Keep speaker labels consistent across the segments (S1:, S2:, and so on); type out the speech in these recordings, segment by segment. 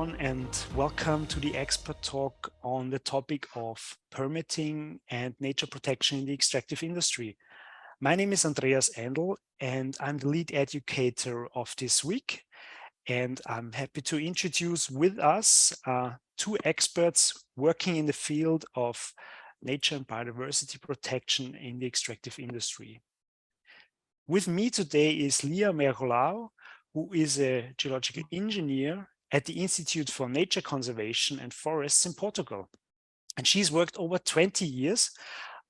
S1: everyone, and welcome to the expert talk on the topic of permitting and nature protection in the extractive industry. My name is Andreas Endl, and I'm the lead educator of this week. And I'm happy to introduce with us two experts working in the field of nature and biodiversity protection in the extractive industry. With me today is Lia Mergulhão, who is a geological engineer at the Institute for Nature Conservation and Forests in Portugal. And she's worked over 20 years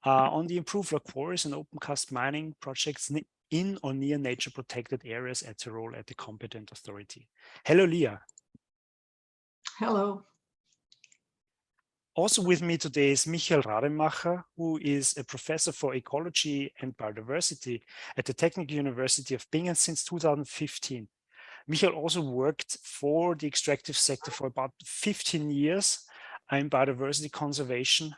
S1: on the improved rock quarries and open cast mining projects in or near nature protected areas at her role at the competent authority. Hello, Lia.
S2: Hello.
S1: Also with me today is Michael Rademacher, who is a professor for ecology and biodiversity at the Technical University of Bingen since 2015. Michael also worked for the extractive sector for about 15 years in biodiversity conservation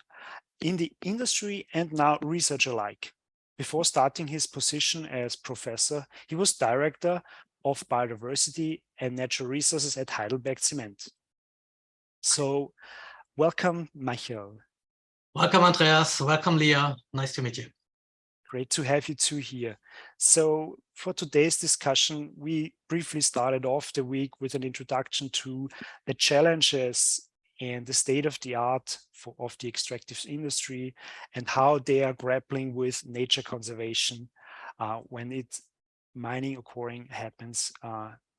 S1: in the industry and now research alike. Before starting his position as professor, he was director of biodiversity and natural resources at HeidelbergCement. So, welcome, Michael.
S3: Welcome, Andreas. Welcome, Lia. Nice to meet you.
S1: Great to have you two here. So for today's discussion, we briefly started off the week with an introduction to the challenges and the state of the art of the extractive industry and how they are grappling with nature conservation when mining occurring happens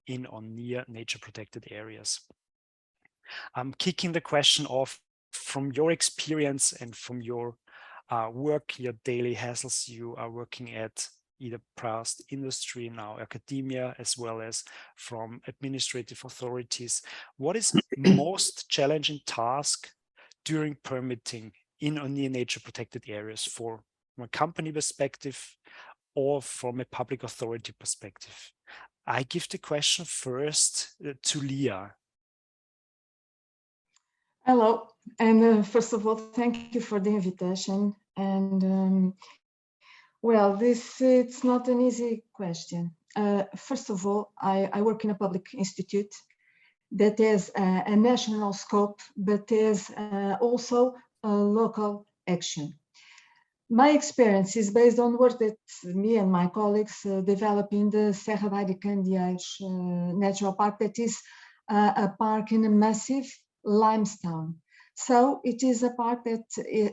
S1: in or near nature protected areas. I'm kicking the question off from your experience and from your work, your daily hassles. You are working at either past industry, now academia, as well as from administrative authorities. What is most challenging task during permitting in or near nature protected areas from a company perspective or from a public authority perspective? I give the question first to Lia.
S2: Hello, and first of all, thank you for the invitation. And well, it's not an easy question. First of all, I work in a public institute that has a national scope, but has also a local action. My experience is based on work that me and my colleagues develop in the Serra da Candeeiros Natural Park, that is a park in a massive limestone. So it is a park that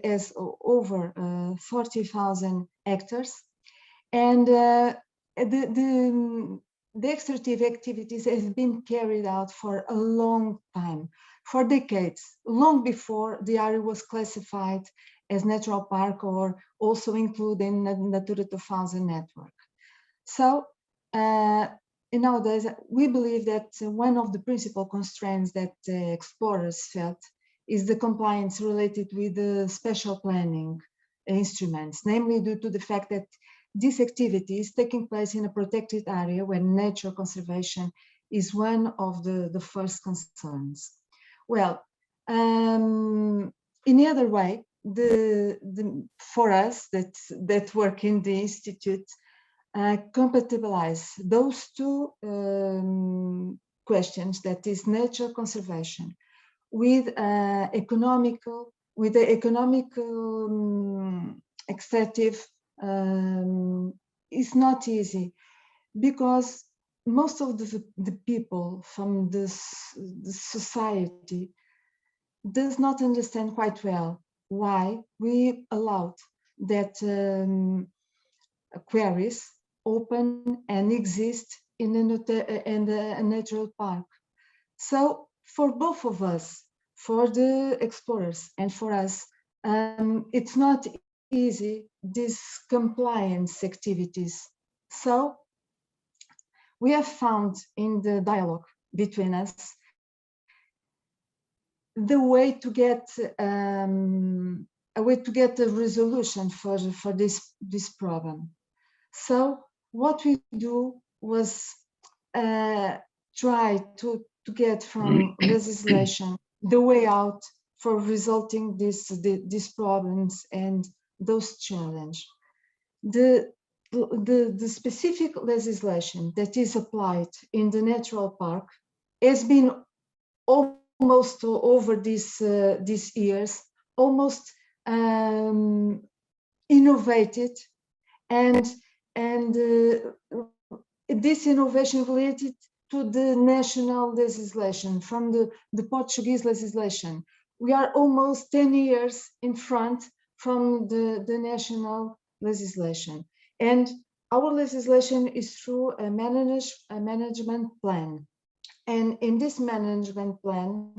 S2: has over 40,000 hectares, and the extractive activities have been carried out for a long time, for decades, long before the area was classified as natural park or also included in the Natura 2000 network. So nowadays, we believe that one of the principal constraints that explorers felt is the compliance related with the special planning instruments, namely due to the fact that this activity is taking place in a protected area where nature conservation is one of the first concerns. Well, in the other way, for us that work in the institute, compatibilize those two questions, that is nature conservation, with the economical extractive is not easy, because most of the people from the society does not understand quite well why we allowed that quarries open and exist in a natural park. So for both of us, for the explorers and for us, it's not easy, these compliance activities. So we have found in the dialogue between us the way to get a resolution for this problem. So what we do was try to get from legislation the way out for resolving these problems and those challenges. The specific legislation that is applied in the natural park has been almost over these years, almost innovated, and this innovation related to the national legislation, from the Portuguese legislation. We are almost 10 years in front from the national legislation. And our legislation is through a management plan. And in this management plan,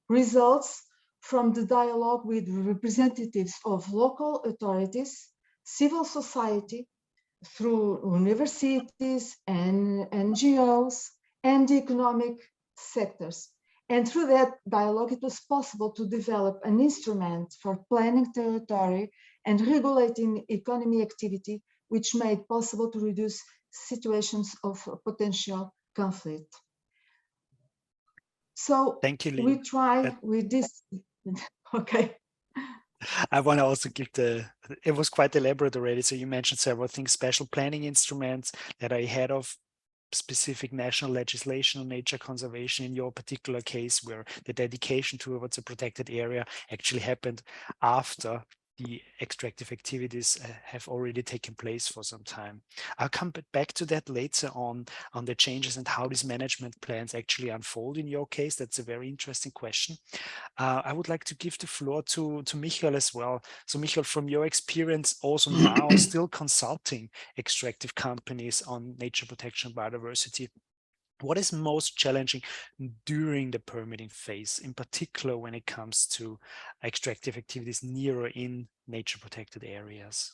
S2: results from the dialogue with representatives of local authorities, civil society, through universities and NGOs and the economic sectors. And through that dialogue, it was possible to develop an instrument for planning territory and regulating economy activity, which made possible to reduce situations of potential conflict. So
S1: thank you, Lia.
S2: we try with this. Okay.
S1: I want to also give it was quite elaborate already. So you mentioned several things, special planning instruments that are ahead of specific national legislation on nature conservation in your particular case, where the dedication towards a protected area actually happened after the extractive activities have already taken place for some time. I'll come back to that later on the changes and how these management plans actually unfold in your case. That's a very interesting question. I would like to give the floor to Michael as well. So Michael, from your experience also now still consulting extractive companies on nature protection, biodiversity, what is most challenging during the permitting phase, in particular when it comes to extractive activities near or in nature protected areas?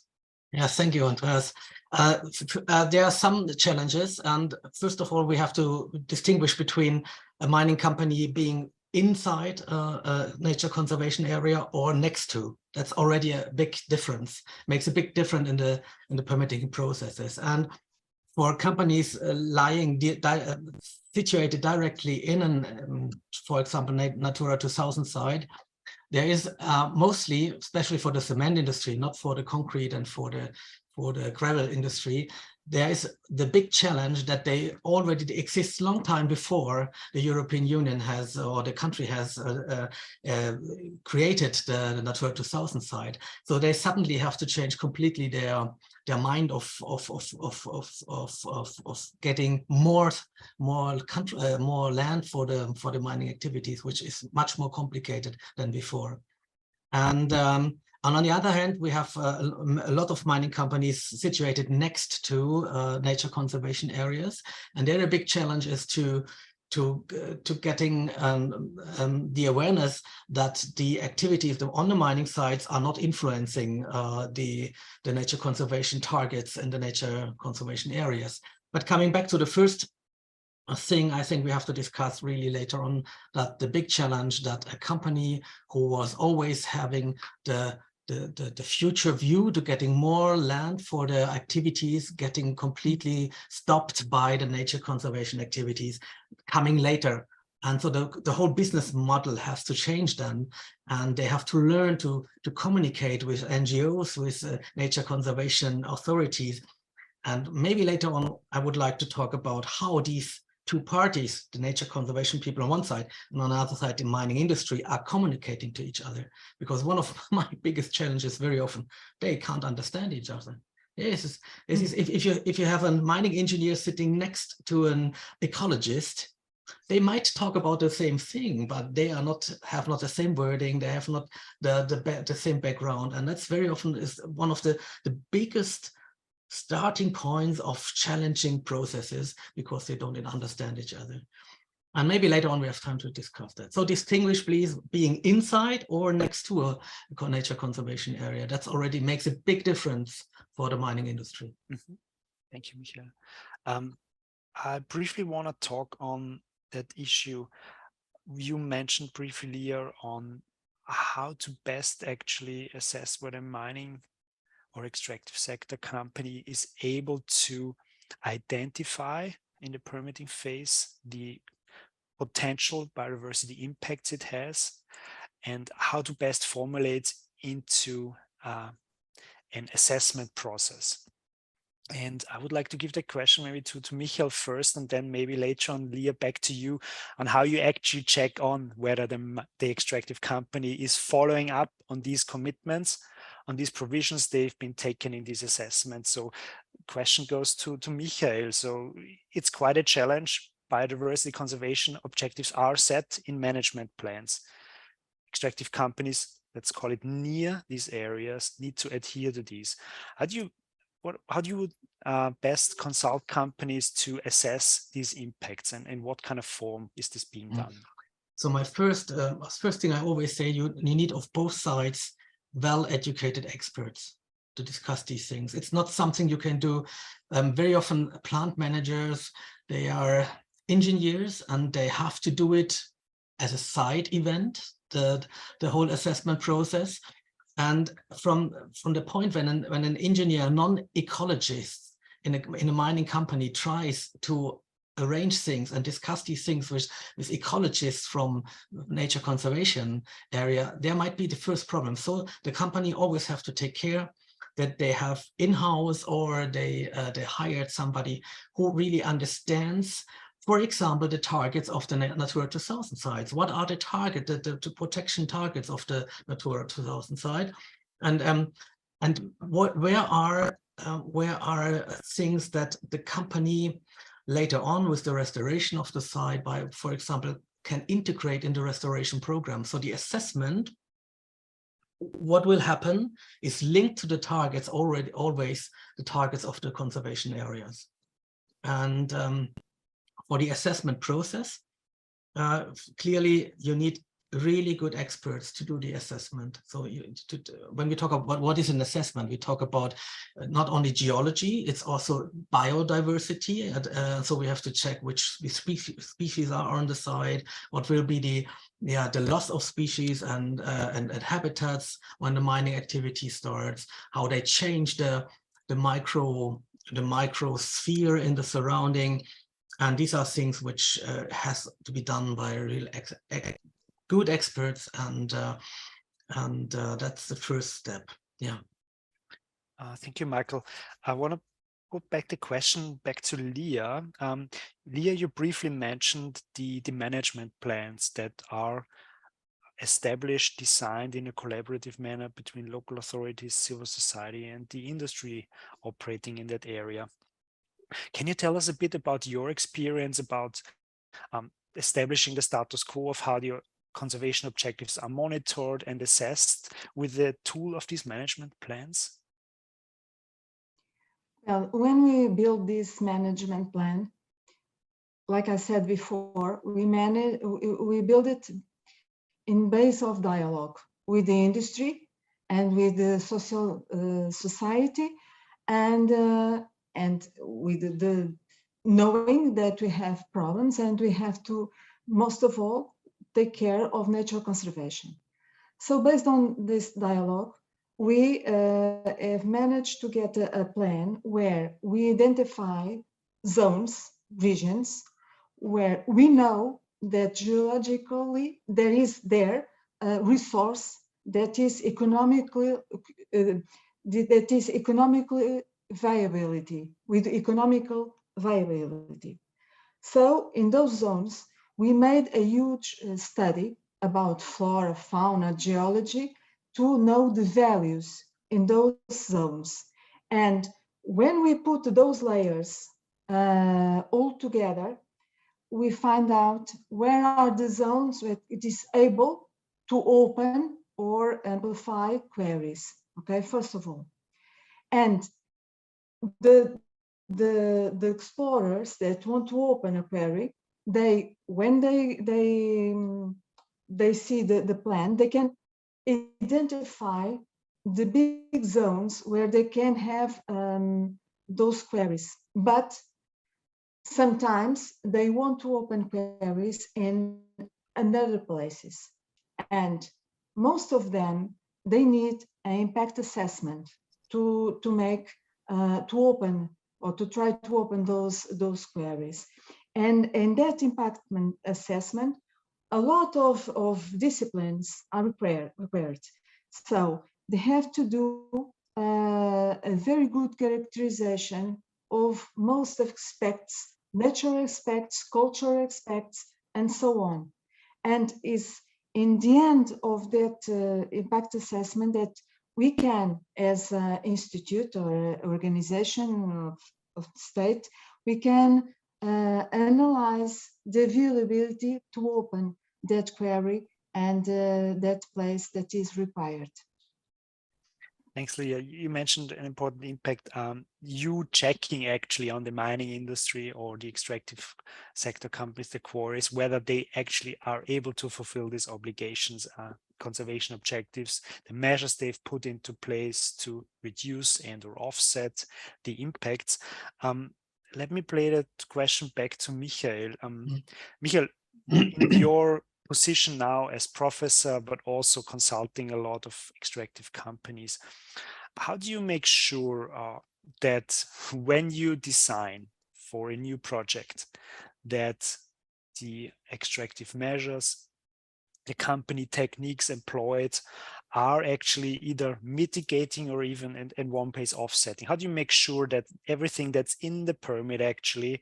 S3: Yeah, thank you, Andreas. There are some challenges, and first of all, we have to distinguish between a mining company being inside a nature conservation area or next to. That's already a big difference, makes a big difference in the permitting processes. And for companies situated directly in for example, Natura 2000 site, there is mostly, especially for the cement industry, not for the concrete and for the gravel industry, there is the big challenge that they already exist long time before the European Union has, or the country has created the Natura 2000 site. So they suddenly have to change completely their mind of getting more land for the mining activities, which is much more complicated than before. And on the other hand, we have a lot of mining companies situated next to nature conservation areas, and there a big challenge is to getting the awareness that the activities on the mining sites are not influencing the nature conservation targets in the nature conservation areas. But coming back to the first thing I think we have to discuss really later on, that the big challenge that a company who was always having the future view to getting more land for the activities, getting completely stopped by the nature conservation activities coming later. And so the whole business model has to change then, and they have to learn to communicate with NGOs, with nature conservation authorities. And maybe later on, I would like to talk about how these two parties, the nature conservation people on one side and on the other side, the mining industry, are communicating to each other. Because one of my biggest challenges very often, they can't understand each other. Yes, if you have a mining engineer sitting next to an ecologist, they might talk about the same thing, but they have not the same wording, they have not the same background. And that's very often is one of the biggest starting points of challenging processes, because they don't understand each other. And maybe later on we have time to discuss that. So distinguish, please, being inside or next to a nature conservation area. That's already makes a big difference for the mining industry.
S1: Mm-hmm. Thank you, Michael. I briefly want to talk on that issue. You mentioned briefly, Lia, on how to best actually assess whether mining or extractive sector company is able to identify in the permitting phase the potential biodiversity impacts it has, and how to best formulate into an assessment process. And I would like to give the question maybe to Michael first, and then maybe later on, Lia, back to you on how you actually check on whether the extractive company is following up on these commitments, on these provisions they've been taken in these assessments. So question goes to Michael. So it's quite a challenge. Biodiversity conservation objectives are set in management plans. Extractive companies, let's call it near these areas, need to adhere to these. How do you best consult companies to assess these impacts, and in what kind of form is this being done?
S3: So my first thing I always say, you need of both sides well-educated experts to discuss these things. It's not something you can do. Very often plant managers, they are engineers and they have to do it as a side event, the whole assessment process. And from the point when an engineer, non-ecologist in a mining company tries to arrange things and discuss these things with ecologists from nature conservation area, there might be the first problem. So the company always have to take care that they have in-house, or they hired somebody who really understands, for example, the targets of the Natura 2000 sites. What are the target, the protection targets of the Natura 2000 site, and where are things that the company later on with the restoration of the site, by, for example, can integrate in the restoration program. So the assessment, what will happen, is linked to the targets always the targets of the conservation areas. And for the assessment process, clearly you need really good experts to do the assessment. So when we talk about what is an assessment, we talk about not only geology, it's also biodiversity. So we have to check which species are on the site, what will be the loss of species and habitats when the mining activity starts, how they change the microsphere in the surrounding. And these are things which has to be done by real good experts, and that's the first step. Yeah.
S1: Thank you, Michael. I want to put back the question back to Lia. Lia, you briefly mentioned the management plans that are established, designed in a collaborative manner between local authorities, civil society, and the industry operating in that area. Can you tell us a bit about your experience about establishing the status quo of how the conservation objectives are monitored and assessed with the tool of these management plans?
S2: Well, when we build this management plan, like I said before, we build it in base of dialogue with the industry and with the social society, and with the knowing that we have problems and we have to, most of all, take care of nature conservation. So based on this dialogue, we have managed to get a plan where we identify zones, regions, where we know that geologically there is a resource that is economically viability, with economical viability. So in those zones, we made a huge study about flora, fauna, geology to know the values in those zones. And when we put those layers all together, we find out where are the zones where it is able to open or amplify quarries, okay, first of all. And the explorers that want to open a quarry, when they see the plan, they can identify the big zones where they can have those quarries. But sometimes they want to open quarries in other places, and most of them, they need an impact assessment to open or to try to open those quarries. And in that impact assessment, a lot of disciplines are required. So they have to do a very good characterization of most aspects, natural aspects, cultural aspects, and so on. And is in the end of that impact assessment that we can, as an institute or organization of the state, we can analyze the viability to open that quarry and that place that is required.
S1: Thanks, Lia. You mentioned an important impact. You checking actually on the mining industry or the extractive sector companies, the quarries, whether they actually are able to fulfill these obligations, conservation objectives, the measures they've put into place to reduce and or offset the impacts. Let me play that question back to Michael. Michael, in your position now as professor, but also consulting a lot of extractive companies, how do you make sure that when you design for a new project, that the extractive measures, the company techniques employed are actually either mitigating or even in one place offsetting? How do you make sure that everything that's in the permit actually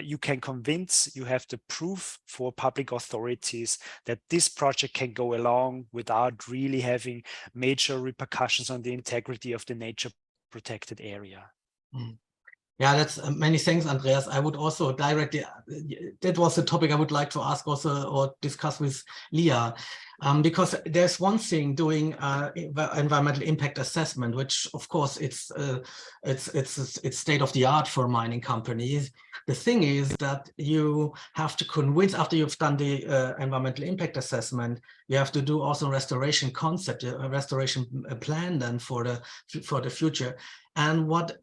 S1: you can convince, you have the proof for public authorities that this project can go along without really having major repercussions on the integrity of the nature protected area?
S3: Yeah, that's many thanks, Andreas. I would also directly, that was a topic I would like to ask also or discuss with Lia, because there's one thing doing environmental impact assessment, which of course it's state of the art for mining companies. The thing is that you have to convince, after you've done the environmental impact assessment, you have to do also a restoration concept, a restoration plan then for the future. And what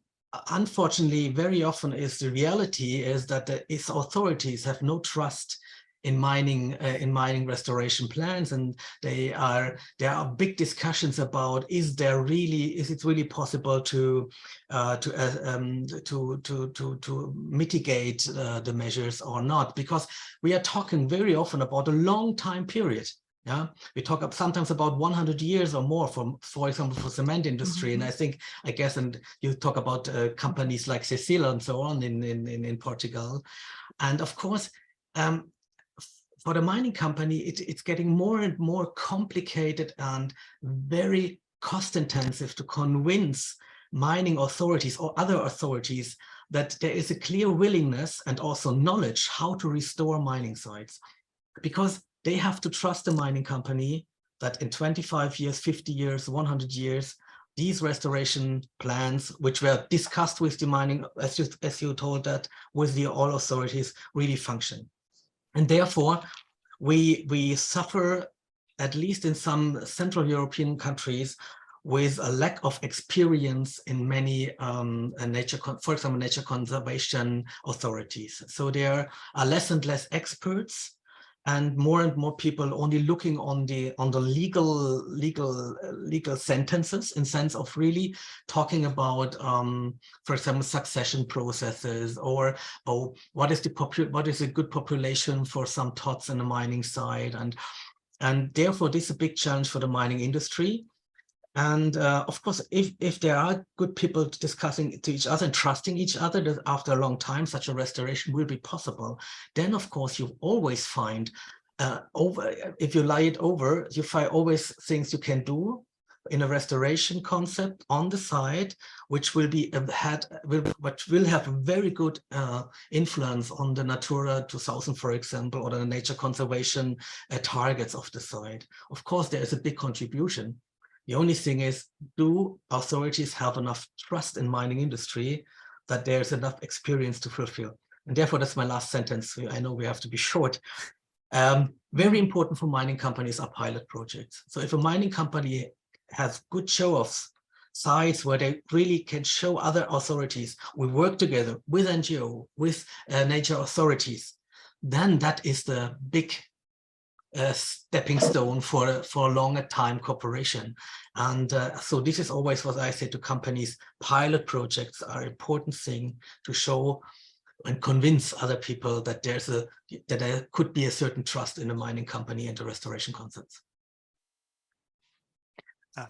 S3: unfortunately very often is the reality is that the authorities have no trust in mining restoration plans, and there are big discussions about is it really possible to mitigate the measures or not, because we are talking very often about a long time period. Yeah, we talk sometimes about 100 years or more, for example, for cement industry. And I guess, and you talk about companies like Cecil and so on in Portugal. And of course, for the mining company, it's getting more and more complicated and very cost intensive to convince mining authorities or other authorities that there is a clear willingness and also knowledge how to restore mining sites, because they have to trust the mining company that in 25 years, 50 years, 100 years, these restoration plans, which were discussed with the mining, as you told that, with the all authorities, really function. And therefore, we suffer, at least in some Central European countries, with a lack of experience in many for example, nature conservation authorities. So there are less and less experts, and more people only looking on the legal sentences, in sense of really talking about, for example, succession processes, or what is a good population for some TOTs in a mining site, and therefore this is a big challenge for the mining industry. And of course, if there are good people discussing to each other and trusting each other, that after a long time such a restoration will be possible, then of course you always find, if you lie it over, you find always things you can do in a restoration concept on the side, which will have a very good influence on the Natura 2000, for example, or the nature conservation targets of the site. Of course, there is a big contribution. The only thing is, do authorities have enough trust in mining industry that there's enough experience to fulfill? And therefore, that's my last sentence. I know we have to be short. Very important for mining companies are pilot projects. So if a mining company has good show-offs, sites where they really can show other authorities, we work together with NGO, with nature authorities, then that is the big stepping stone for longer time cooperation. And so this is always what I say to companies: pilot projects are an important thing to show and convince other people that there could be a certain trust in a mining company and the restoration concepts.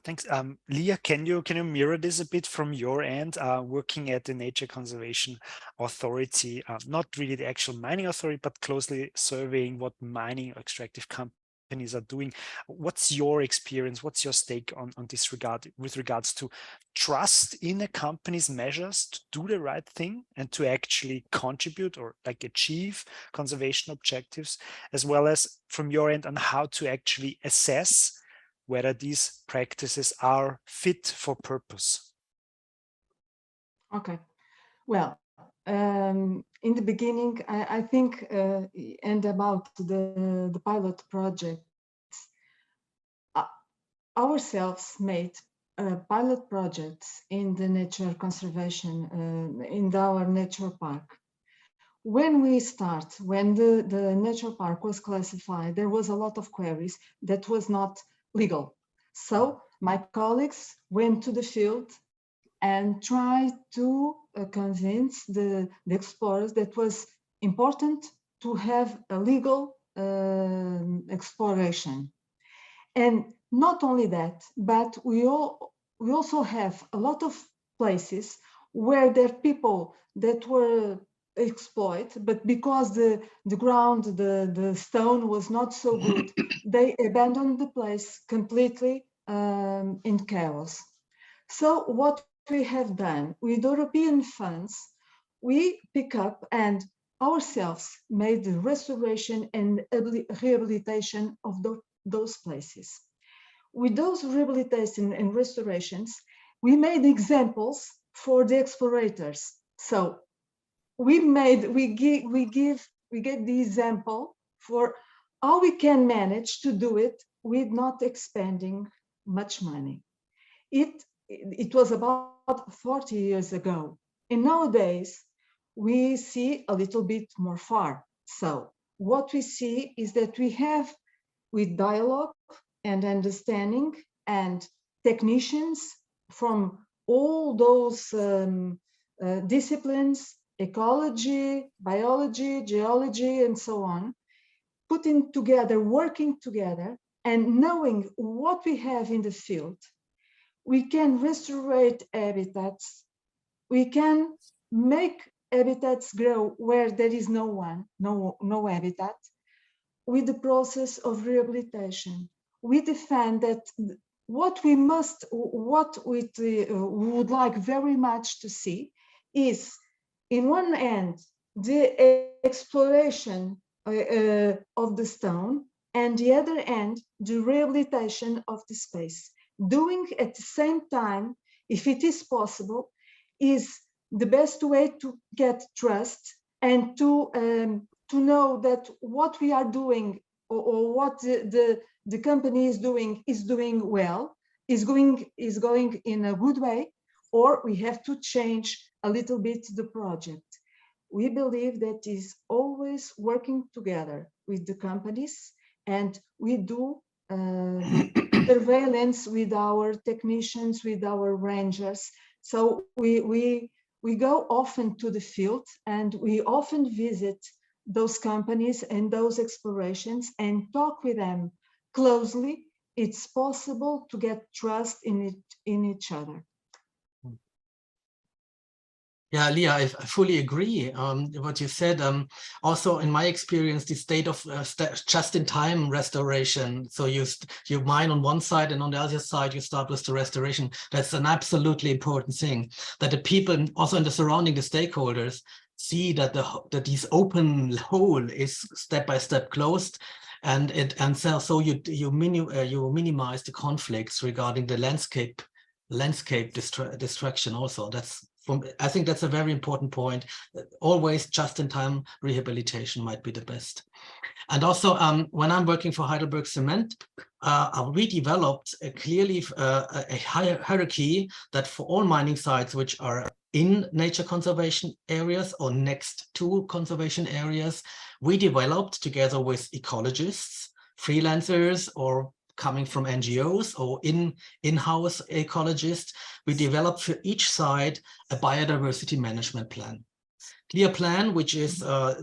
S1: Thanks. Lia, can you mirror this a bit from your end, working at the Nature Conservation Authority, not really the actual mining authority, but closely surveying what mining or extractive companies are doing? What's your experience? What's your stake on this regard with regards to trust in a company's measures to do the right thing and to actually contribute or like achieve conservation objectives, as well as from your end on how to actually assess whether these practices are fit for purpose?
S2: Okay, well, in the beginning, I think, and about the pilot projects, ourselves made pilot projects in the nature conservation, in our nature park. When the nature park was classified, there was a lot of quarries that was not legal. So my colleagues went to the field and tried to convince the explorers that was important to have a legal exploration. And not only that, but we also have a lot of places where there are people that were exploited, but because the ground, the stone was not so good, they abandoned the place completely in chaos. So what we have done with European funds, we pick up and ourselves made the restoration and rehabilitation of those places. With those rehabilitation and restorations, we made examples for the explorators. So we gave the example for how we can manage to do it with not expending much money. It was about 40 years ago, and nowadays we see a little bit more far. So what we see is that we have, with dialogue and understanding and technicians from all those disciplines, ecology, biology, geology, and so on, putting together, working together, and knowing what we have in the field, we can restore habitats, we can make habitats grow where there is no habitat, with the process of rehabilitation. We defend that what we would like very much to see is, in one end, the exploration of the stone, and the other end, the rehabilitation of the space. Doing at the same time, if it is possible, is the best way to get trust and to know that what we are doing or what the company is doing well, is going in a good way, or we have to change a little bit the project. We believe that is always working together with the companies, and we do surveillance with our technicians, with our rangers. So we go often to the field, and we often visit those companies and those explorations and talk with them closely. It's possible to get trust in each other.
S3: Yeah, Lia, I fully agree what you said. Also, in my experience, the state of just-in-time restoration. So you mine on one side, and on the other side, you start with the restoration. That's an absolutely important thing, that the people, also in the surrounding, the stakeholders, see that this open hole is step by step closed, and so you minimize the conflicts regarding the landscape destruction. Also, I think that's a very important point. Always just-in-time rehabilitation might be the best. And also, when I'm working for HeidelbergCement, we developed clearly a hierarchy that for all mining sites which are in nature conservation areas or next to conservation areas, we developed together with ecologists, freelancers, or coming from NGOs or in-house ecologists, we developed for each site a biodiversity management plan. Clear plan, which is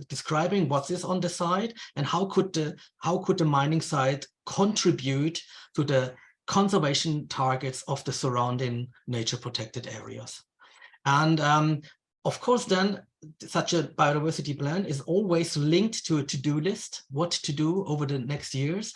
S3: describing what is on the site and how could the mining site contribute to the conservation targets of the surrounding nature protected areas. And of course, then such a biodiversity plan is always linked to a to-do list, what to do over the next years.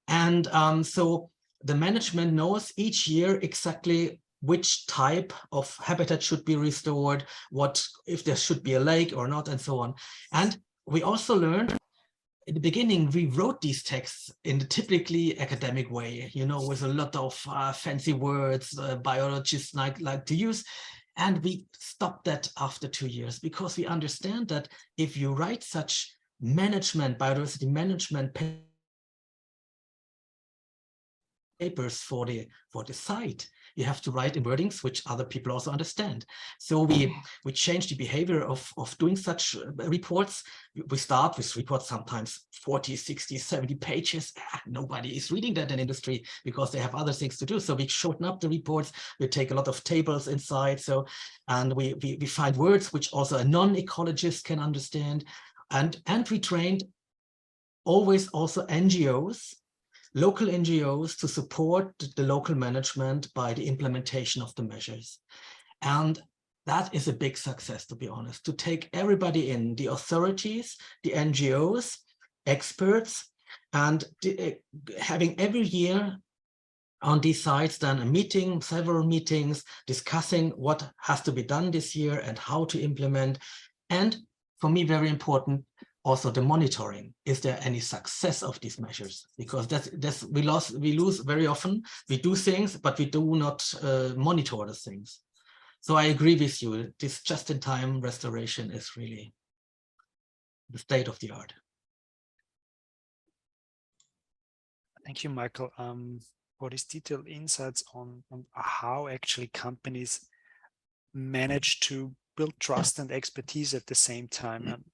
S3: And so the management knows each year exactly which type of habitat should be restored, what if there should be a lake or not, and so on. And we also learned in the beginning, we wrote these texts in the typically academic way, you know, with a lot of fancy words biologists like to use. And we stopped that after 2 years, because we understand that if you write such biodiversity management papers for the site, you have to write in wordings which other people also understand. So we change the behavior of doing such reports. We start with reports sometimes 40, 60, 70 pages. Nobody is reading that in industry because they have other things to do. So we shorten up the reports. We take a lot of tables inside. So, and we find words which also a non-ecologist can understand. And we trained always also NGOs, local NGOs, to support the local management by the implementation of the measures. And that is a big success, to be honest, to take everybody in, the authorities, the NGOs, experts, and having every year on these sites then a meeting, several meetings, discussing what has to be done this year and how to implement. And for me, very important, also the monitoring. Is there any success of these measures? Because we lose very often. We do things, but we do not monitor the things. So I agree with you. This just-in-time restoration is really the state of the art.
S1: Thank you, Michael, for these detailed insights on how actually companies manage to build trust and expertise at the same time.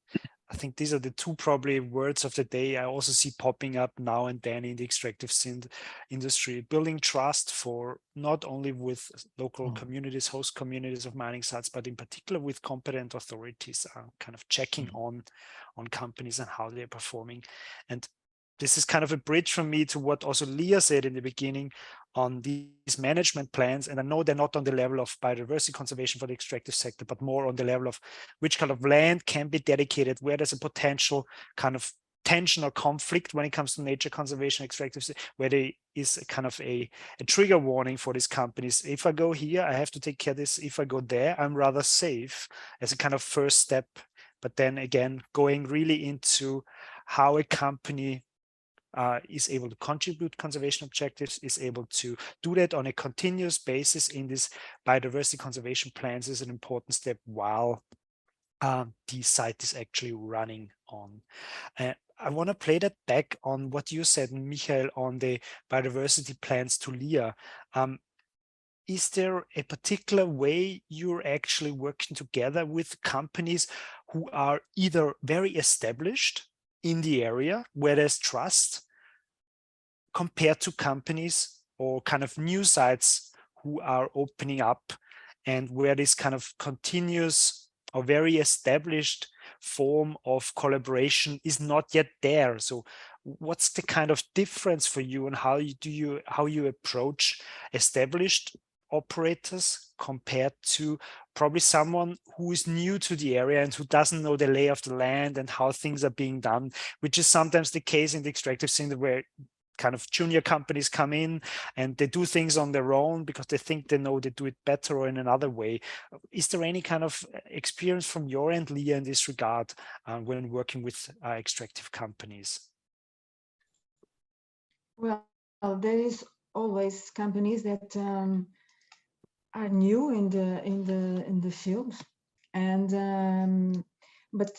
S1: I think these are the two probably words of the day I also see popping up now and then in the extractive industry, building trust for not only with local communities, host communities of mining sites, but in particular with competent authorities, kind of checking on companies and how they're performing. And this is kind of a bridge from me to what also Lia said in the beginning on these management plans. And I know they're not on the level of biodiversity conservation for the extractive sector, but more on the level of which kind of land can be dedicated, where there's a potential kind of tension or conflict when it comes to nature conservation, extractives, where there is a kind of a trigger warning for these companies. If I go here, I have to take care of this. If I go there, I'm rather safe, as a kind of first step. But then again, going really into how a company is able to contribute conservation objectives, is able to do that on a continuous basis in these biodiversity conservation plans is an important step while the site is actually running on. I want to play that back on what you said, Michael, on the biodiversity plans to Lia. Is there a particular way you're actually working together with companies who are either very established in the area where there's trust, compared to companies or kind of new sites who are opening up and where this kind of continuous or very established form of collaboration is not yet there? So what's the kind of difference for you, and how you approach established operators compared to probably someone who is new to the area and who doesn't know the lay of the land and how things are being done, which is sometimes the case in the extractive scene, where kind of junior companies come in and they do things on their own because they think they know they do it better or in another way. Is there any kind of experience from your end, Lia, in this regard when working with extractive companies?
S2: Well, there is always companies that are new in the field, and but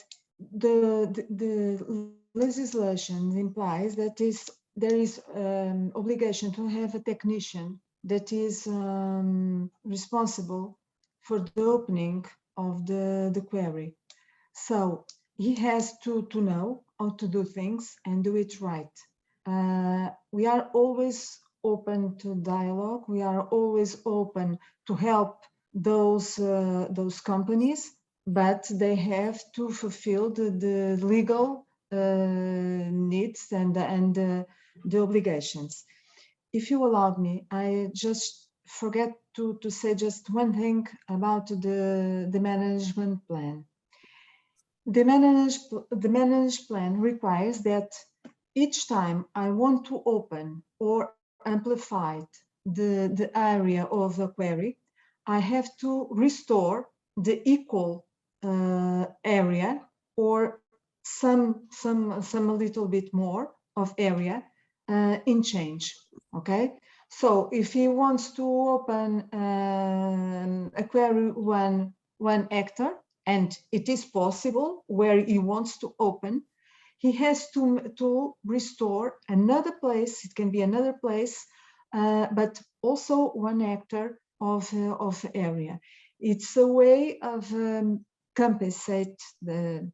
S2: the legislation implies that there is obligation to have a technician that is responsible for the opening of the quarry. So he has to know how to do things and do it right. We are always open to dialogue. We are always open to help those companies, but they have to fulfill the legal needs and the obligations. if you allow me, I just forget to say just one thing about the management plan. The managed plan requires that each time I want to open or amplify the area of a quarry, I have to restore the equal area or some a little bit more of area in change. Okay, so if he wants to open a quarry 1 hectare, and it is possible where he wants to open, he has to restore another place. It can be another place, but also 1 hectare of area. It's a way of compensate the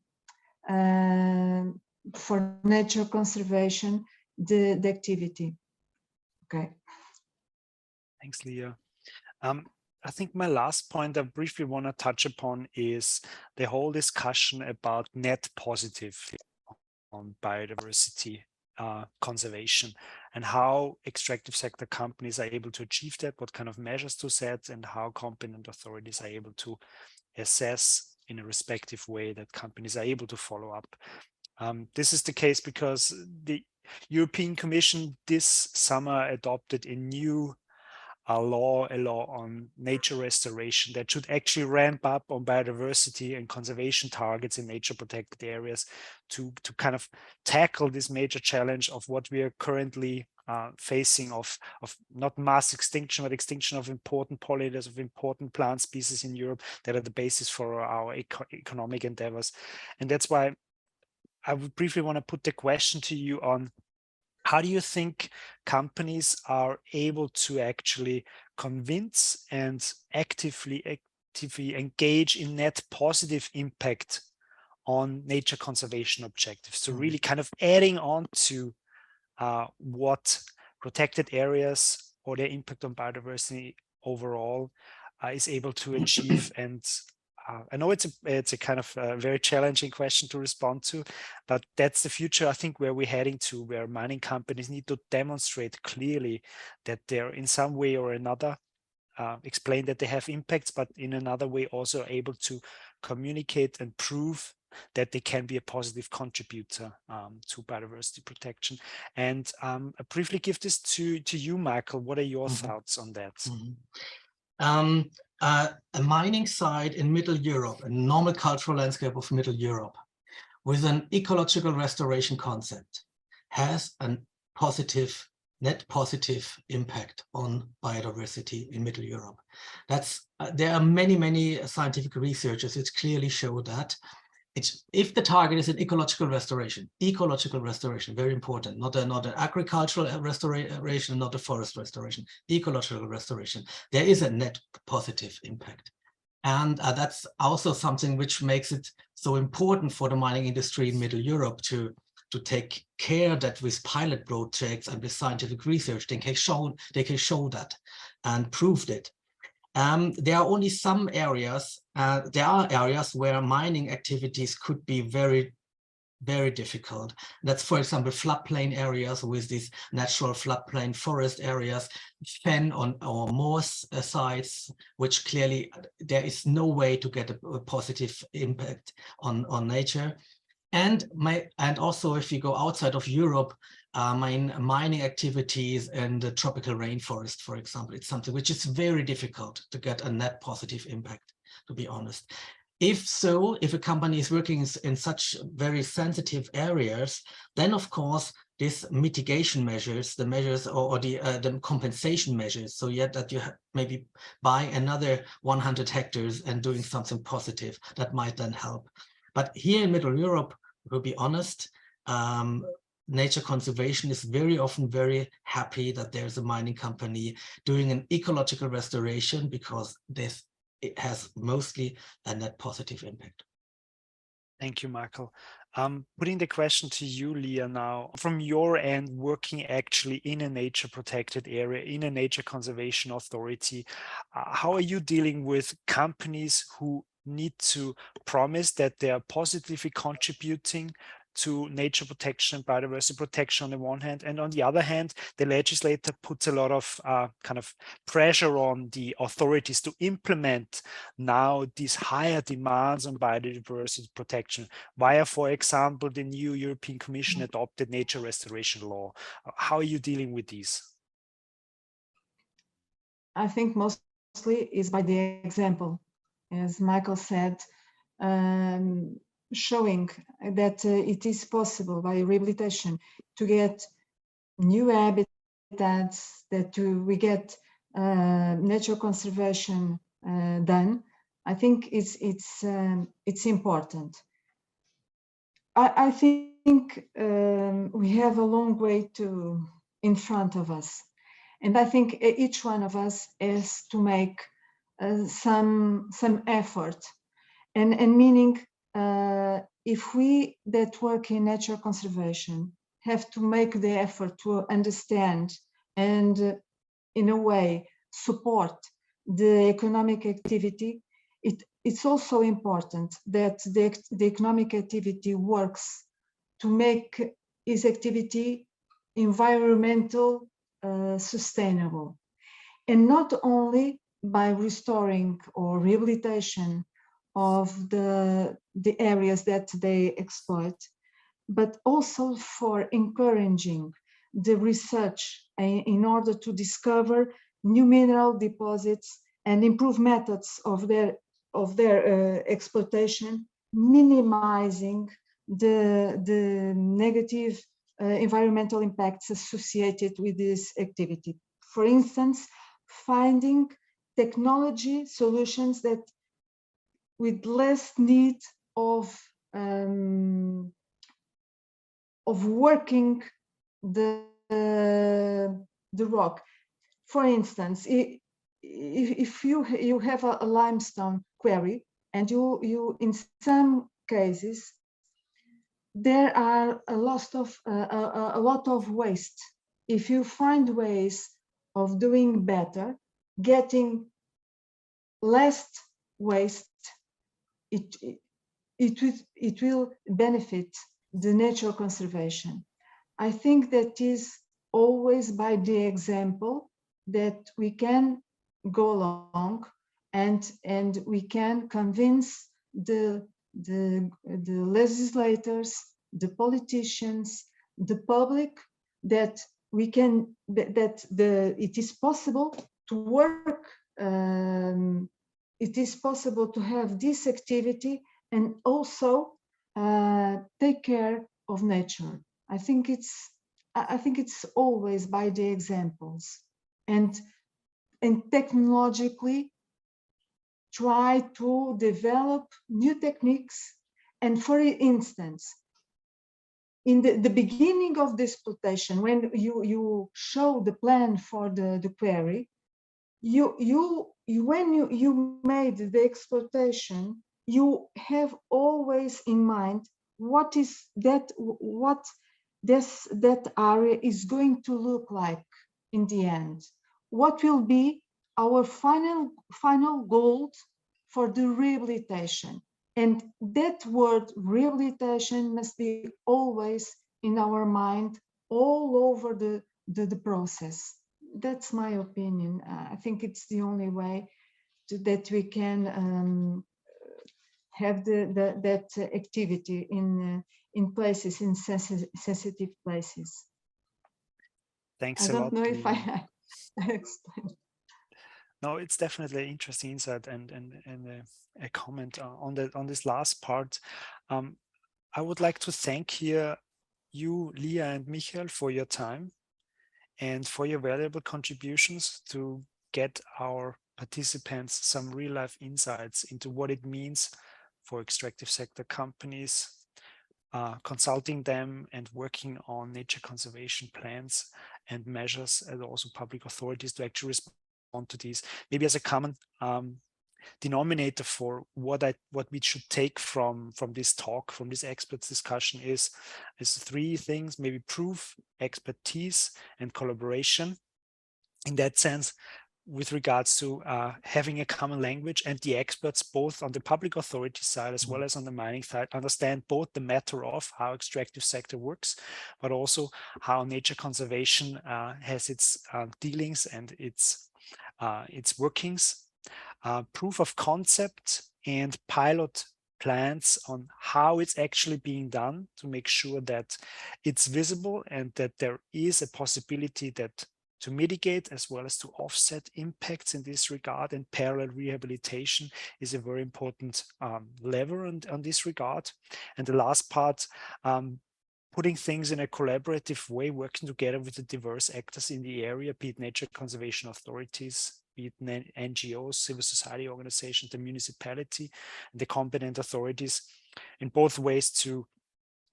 S2: for nature conservation the activity. Okay.
S1: Thanks, Lia. I think my last point I briefly want to touch upon is the whole discussion about net positive on biodiversity conservation and how extractive sector companies are able to achieve that, what kind of measures to set, and how competent authorities are able to assess in a respective way that companies are able to follow up. This is the case because the European Commission this summer adopted a new a law on nature restoration that should actually ramp up on biodiversity and conservation targets in nature protected areas to kind of tackle this major challenge of what we are currently facing of not mass extinction, but extinction of important pollinators, of important plant species in Europe that are the basis for our economic endeavors. And that's why I would briefly want to put the question to you on how do you think companies are able to actually convince and actively engage in net positive impact on nature conservation objectives? So really kind of adding on to what protected areas or their impact on biodiversity overall is able to achieve. And I know it's a kind of a very challenging question to respond to, but that's the future, I think, where we're heading to, where mining companies need to demonstrate clearly that they're in some way or another explain that they have impacts, but in another way also able to communicate and prove that they can be a positive contributor to biodiversity protection. And I briefly give this to you, Michael. What are your thoughts on that?
S3: A mining site in Middle Europe, a normal cultural landscape of Middle Europe, with an ecological restoration concept, has a positive, net positive impact on biodiversity in Middle Europe. There are many scientific researchers which clearly show that. If the target is an ecological restoration, very important, not an agricultural restoration, not a forest restoration, ecological restoration, there is a net positive impact. And that's also something which makes it so important for the mining industry in Middle Europe to take care that with pilot projects and with scientific research, they can show that and prove it. There are only some areas, there are areas where mining activities could be very, very difficult. That's, for example, floodplain areas with these natural floodplain forest areas, fen or moors sites, which clearly there is no way to get a positive impact on nature. And also, if you go outside of Europe, mining activities in the tropical rainforest, for example, it's something which is very difficult to get a net positive impact, to be honest. If a company is working in such very sensitive areas, then of course, these mitigation measures, the measures or the compensation measures, so yet that you maybe buy another 100 hectares and doing something positive, that might then help. But here in Middle Europe, to be honest, nature conservation is very often very happy that there's a mining company doing an ecological restoration because it has mostly a net positive impact.
S1: Thank you, Michael. Putting the question to you, Lia, now, from your end, working actually in a nature protected area, in a nature conservation authority, how are you dealing with companies who need to promise that they are positively contributing to nature protection, biodiversity protection on the one hand, and on the other hand, the legislator puts a lot of kind of pressure on the authorities to implement now these higher demands on biodiversity protection via, for example, the new European Commission adopted nature restoration law. How are you dealing with these?
S2: I think mostly is by the example, as Michael said, showing that it is possible by rehabilitation to get new habitats, that we get nature conservation done. I think it's important. I think we have a long way in front of us, and I think each one of us has to make some effort, and meaning if we that work in nature conservation have to make the effort to understand and in a way support the economic activity, it's also important that the economic activity works to make its activity environmental sustainable, and not only by restoring or rehabilitation of the areas that they exploit, but also for encouraging the research in order to discover new mineral deposits and improve methods of their exploitation, minimizing the negative environmental impacts associated with this activity. For instance, finding technology solutions that with less need of working the rock. For instance, if you have a limestone quarry, and you in some cases there are a lot of waste. If you find ways of doing better, getting less waste, it will benefit the nature conservation. I think that is always by the example that we can go along and we can convince the legislators, the politicians, the public that it is possible to work. It is possible to have this activity and also take care of nature. I think it's always by the examples, and technologically try to develop new techniques. And for instance, in the beginning of the exploitation, when you show the plan for the quarry, when you made the exploitation, you have always in mind what that area is going to look like in the end. What will be our final goal for the rehabilitation? And that word rehabilitation must be always in our mind, all over the process. That's my opinion. I think it's the only way that we can have that activity in places, in sensitive places.
S1: Thanks
S2: a
S1: lot.
S2: I don't know if I explained.
S1: No, it's definitely an interesting insight and a comment on this last part. I would like to thank here you, Lia and Michael, for your time and for your valuable contributions to get our participants some real-life insights into what it means for extractive sector companies, consulting them and working on nature conservation plans and measures, and also public authorities to actually respond to these. Maybe as a common denominator for what we should take from this talk, from this experts discussion is three things: maybe proof, expertise, and collaboration. In that sense, with regards to having a common language, and the experts both on the public authority side as well as on the mining side understand both the matter of how extractive sector works, but also how nature conservation has its dealings and its workings. Proof of concept and pilot plans on how it's actually being done to make sure that it's visible and that there is a possibility that to mitigate as well as to offset impacts in this regard, and parallel rehabilitation is a very important lever on this regard. And the last part, putting things in a collaborative way, working together with the diverse actors in the area, be it nature conservation authorities, be it NGOs, civil society organizations, the municipality, and the competent authorities, in both ways to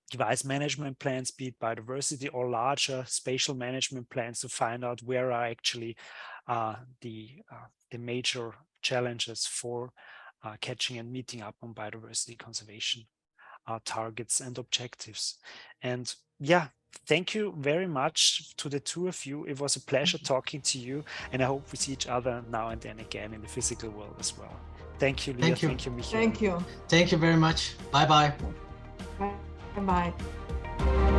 S1: devise management plans, be it biodiversity or larger spatial management plans, to find out where are actually the major challenges for catching and meeting up on biodiversity conservation targets and objectives. And yeah, thank you very much to the two of you. It was a pleasure talking to you, and I hope we see each other now and then again in the physical world as well. Thank you, Lia.
S3: Thank you.
S1: Thank you, Michael.
S2: Thank you.
S3: Thank you very much. Bye-bye.
S2: Bye-bye.